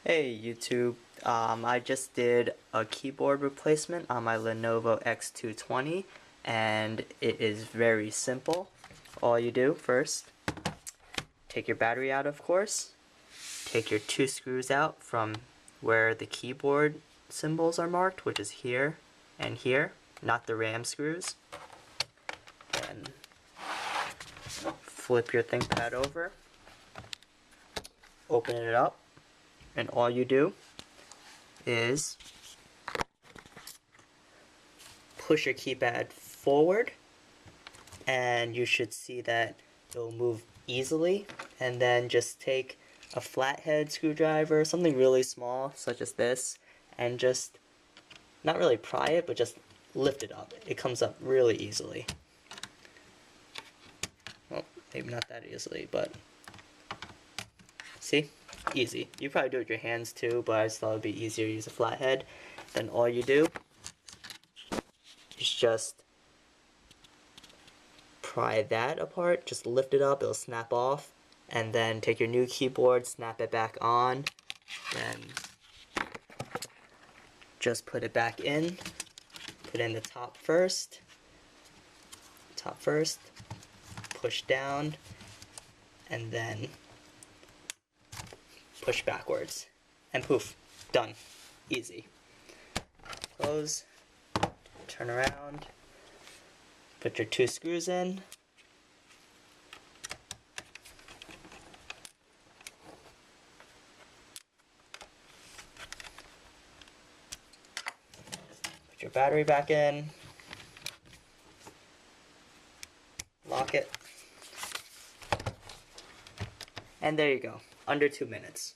Hey YouTube, I just did a keyboard replacement on my Lenovo X220 and it is very simple. All you do first, take your battery out of course, take your two screws out from where the keyboard symbols are marked, which is here and here, not the RAM screws. Then flip your Thinkpad over, open it up, and all you do is push your keypad forward and you should see that it'll move easily, and then just take a flathead screwdriver, something really small such as this, and just not really pry it but just lift it up. It comes up really easily. Well, maybe not that easily, but see? Easy. You probably do it with your hands too, but I just thought it would be easier to use a flathead. Then all you do is just pry that apart, just lift it up, it'll snap off, and then take your new keyboard, snap it back on, then just put it back in, put in the top first, push down, and then push backwards, and poof, done. Easy. Close, turn around, put your two screws in, put your battery back in, lock it, and there you go, under 2 minutes.